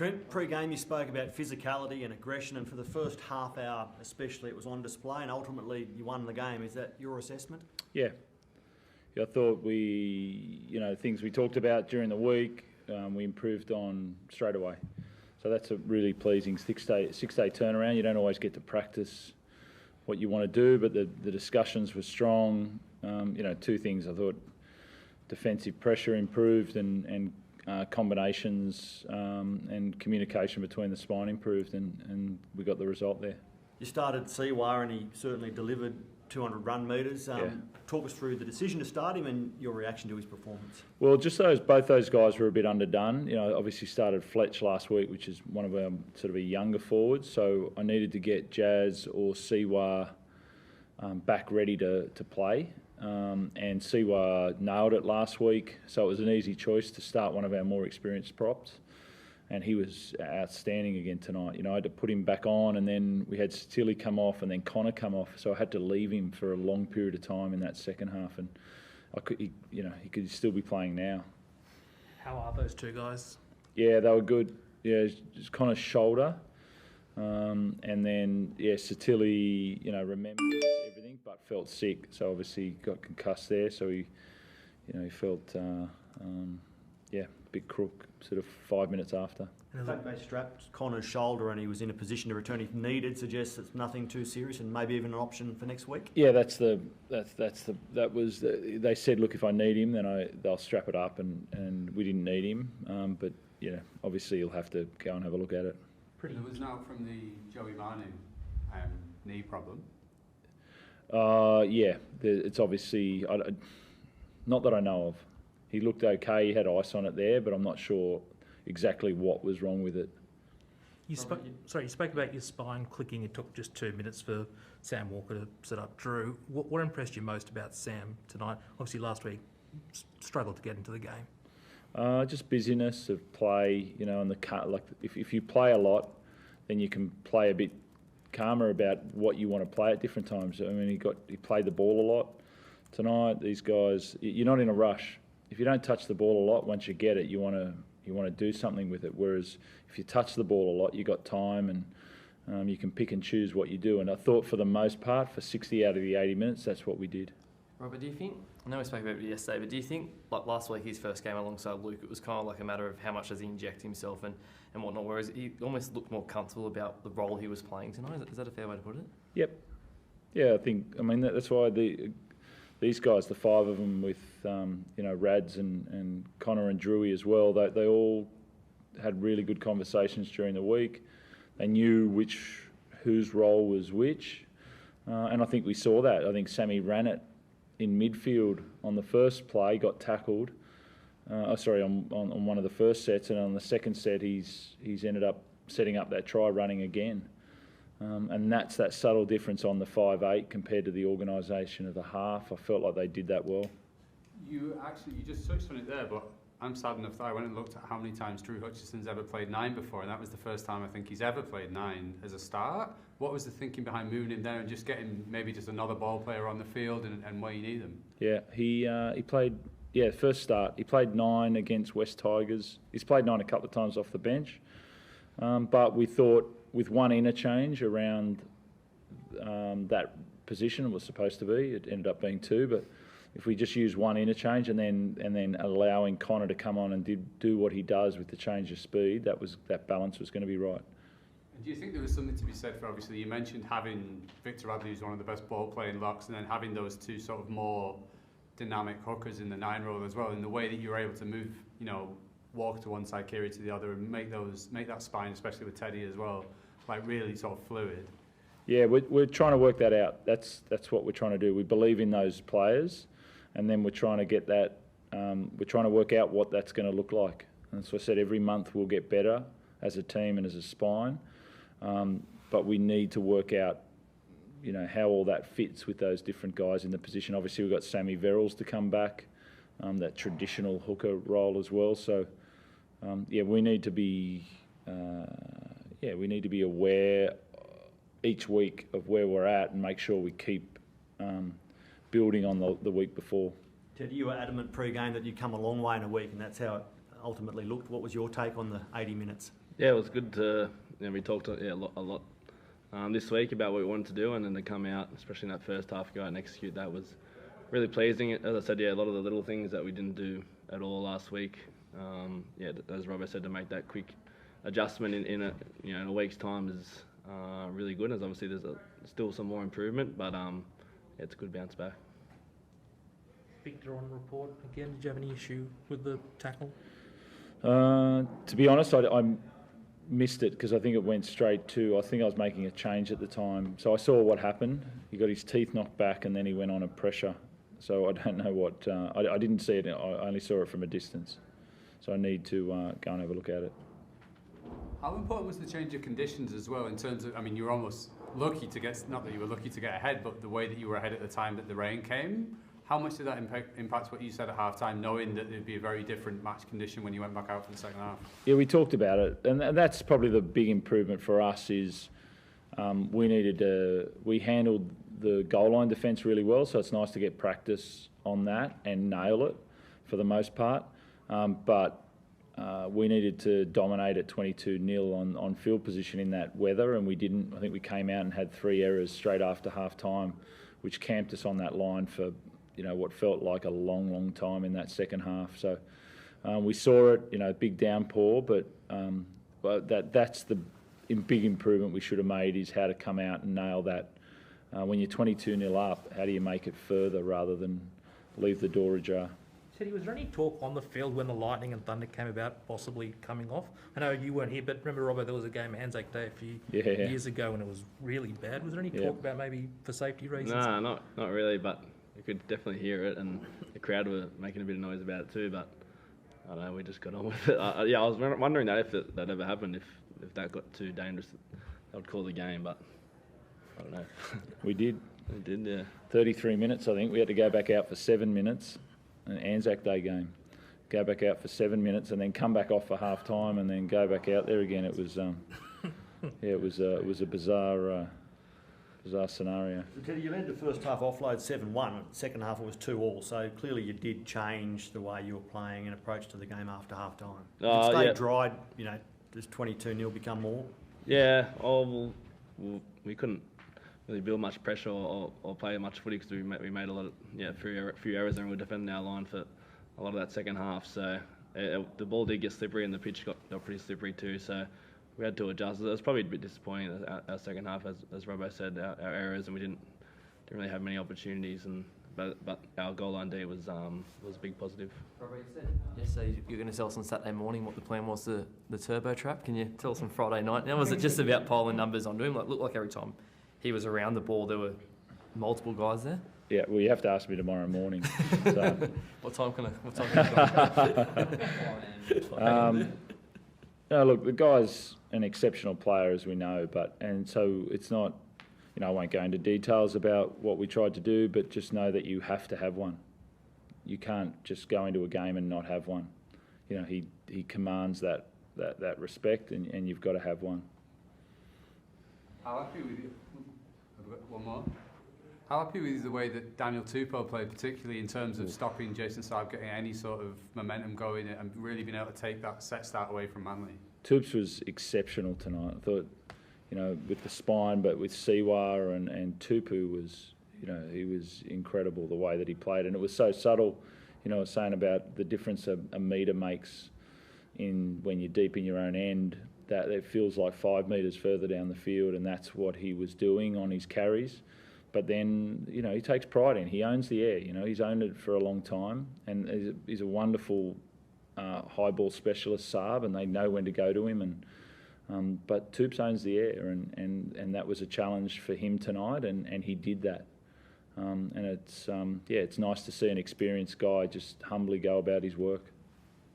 Trent, pre-game you spoke about physicality and aggression, and for the first half hour especially it was on display, and ultimately you won the game. Is that your assessment? Yeah, I thought things we talked about during the week, we improved on straight away. So that's a really pleasing six-day turnaround. You don't always get to practice what you want to do, but the discussions were strong. Two things. I thought defensive pressure improved and combinations and communication between the spine improved, and we got the result there. You started Siwa and he certainly delivered 200 run metres. Talk us through the decision to start him and your reaction to his performance. Well, just both those guys were a bit underdone. Obviously started Fletch last week, which is one of our sort of a younger forwards. So I needed to get Jazz or Siwa back ready to play. And Siwa nailed it last week, so it was an easy choice to start one of our more experienced props. And he was outstanding again tonight. I had to put him back on, and then we had Stilly come off and then Connor come off, so I had to leave him for a long period of time in that second half, and he could still be playing now. How are those two guys? Yeah, they were good. Yeah, just Connor's shoulder, and then Stilly, remembers everything but felt sick, so obviously got concussed there. So he felt a bit crook sort of 5 minutes after. The fact they strapped Connor's shoulder and he was in a position to return if needed suggests it's nothing too serious and maybe even an option for next week. Yeah, they said, look, if I need him, then they'll strap it up, and we didn't need him. But obviously you'll have to go and have a look at it. There was no from the Joey Manu knee problem. It's obviously not that I know of. He looked okay. He had ice on it there, but I'm not sure exactly what was wrong with it. You spoke about your spine clicking. It took just 2 minutes for Sam Walker to set up Drew. What impressed you most about Sam tonight? Obviously, last week struggled to get into the game. Just busyness of play, and the cut. Like if you play a lot, then you can play a bit calmer about what you want to play at different times. I mean, he played the ball a lot tonight. These guys, you're not in a rush. If you don't touch the ball a lot, once you get it, you want to do something with it. Whereas if you touch the ball a lot, you got time, and you can pick and choose what you do. And I thought for the most part, for 60 out of the 80 minutes, that's what we did. Robert, do you think, I know we spoke about it yesterday, but do you think, like last week, his first game alongside Luke, it was kind of like a matter of how much does he inject himself and whatnot, whereas he almost looked more comfortable about the role he was playing tonight? Is that a fair way to put it? Yep. Yeah, that's why these guys, the five of them with, Rads and Connor and Drewy as well, they all had really good conversations during the week. They knew whose role was which. And I think we saw that. I think Sammy ran it in midfield on the first play, got tackled. On one of the first sets, and on the second set he's ended up setting up that try running again. And that's that subtle difference on the 5'8" compared to the organisation of the half. I felt like they did that well. You just touched on it there, but I'm sad enough that I went and looked at how many times Drew Hutchison's ever played 9 before, and that was the first time I think he's ever played 9 as a start. What was the thinking behind moving him there and just getting maybe just another ball player on the field and where you need him? Yeah, he played, first start. He played 9 against West Tigers. He's played 9 a couple of times off the bench. But we thought with one interchange around that position, it was supposed to be, it ended up being 2, but if we just use one interchange and then allowing Connor to come on and do what he does with the change of speed, that balance was going to be right. And do you think there was something to be said for, obviously you mentioned having Victor Radley, who's one of the best ball playing locks, and then having those two sort of more dynamic hookers in the 9 role as well, in the way that you were able to move, walk to one side, Kiri to the other, and make that spine, especially with Teddy as well, like really sort of fluid. Yeah, we're trying to work that out. That's what we're trying to do. We believe in those players, and then we're trying to get that. We're trying to work out what that's going to look like. And so I said every month we'll get better as a team and as a spine, but we need to work out, how all that fits with those different guys in the position. Obviously we've got Sammy Verrills to come back, that traditional hooker role as well. So we need to be aware each week of where we're at and make sure we keep building on the week before. Ted, you were adamant pre-game that you'd come a long way in a week, and that's how it ultimately looked. What was your take on the 80 minutes? Yeah, it was good to, we talked a lot this week about what we wanted to do, and then to come out, especially in that first half, go out and execute that was really pleasing. As I said, a lot of the little things that we didn't do at all last week. As Robbo said, to make that quick adjustment in a week's time is really good. As obviously there's still some more improvement, but it's a good bounce back. Victor, on report again, did you have any issue with the tackle? To be honest, I missed it because I think it went straight to, I think I was making a change at the time. So I saw what happened. He got his teeth knocked back and then he went on a pressure. So I don't know what, I didn't see it, I only saw it from a distance. So I need to go and have a look at it. How important was the change of conditions as well in terms of, you were almost lucky to get, not that you were lucky to get ahead, but the way that you were ahead at the time that the rain came? How much did that impact what you said at half-time, knowing that there'd be a very different match condition when you went back out for the second half? Yeah, we talked about it, and that's probably the big improvement for us is we handled the goal line defence really well, so it's nice to get practice on that and nail it for the most part. But we needed to dominate at 22-0 on field position in that weather, and we didn't. I think we came out and had 3 errors straight after half-time, which camped us on that line for what felt like a long time in that second half. So we saw it, big downpour, but that's the big improvement we should have made is how to come out and nail that. When you're 22-0 up, how do you make it further rather than leave the door ajar? Teddy, was there any talk on the field when the lightning and thunder came about possibly coming off? I know you weren't here, but remember, Robert, there was a game at Anzac Day a few years ago and it was really bad. Was there any talk about maybe for safety reasons? No, not really, but you could definitely hear it, and the crowd were making a bit of noise about it too, but I don't know, we just got on with it. I was wondering that if that ever happened, if that got too dangerous, they would call the game, but I don't know. We did. We did, yeah. 33 minutes, I think. We had to go back out for 7 minutes, an Anzac Day game. Go back out for 7 minutes and then come back off for half time and then go back out there again. It was, it was a bizarre scenario. So Teddy, you led the first half offload 7-1. Second half it was 2-2. So clearly you did change the way you were playing and approach to the game after half time. If it stayed dry, does 22-0 become more? Yeah. We couldn't really build much pressure or play much footy because we made a lot of few errors and we were defending our line for a lot of that second half. So the ball did get slippery and the pitch got pretty slippery too. So we had to adjust. It was probably a bit disappointing our second half, as Robbo said, our errors, and we didn't really have many opportunities. But our goal line D was a big positive. Robbo, you said yesterday you're going to tell us on Saturday morning what the plan was to the turbo trap. Can you tell us on Friday night? Now, was it just about piling numbers onto him? Looked like every time he was around the ball, there were multiple guys there. Yeah, well, you have to ask me tomorrow morning. So. What time can I? No, look, the guy's an exceptional player, as we know, and so it's not. I won't go into details about what we tried to do, but just know that you have to have one. You can't just go into a game and not have one. He commands that respect, and you've got to have one. How happy with you? I've got one more. How happy with the way that Daniel Tupou played, particularly in terms of stopping Jason Saab getting any sort of momentum going and really being able to take that set start away from Manly? Tupou was exceptional tonight. I thought, with the spine, but with Siwa and Tupou was, he was incredible the way that he played, and it was so subtle. I was saying about the difference a metre makes when you're deep in your own end. That it feels like 5 metres further down the field, and that's what he was doing on his carries. But then, he takes pride in. He owns the air. He's owned it for a long time, and he's a wonderful high ball specialist, Saab, and they know when to go to him. But Toops owns the air, and that was a challenge for him tonight, and he did that. And it's nice to see an experienced guy just humbly go about his work.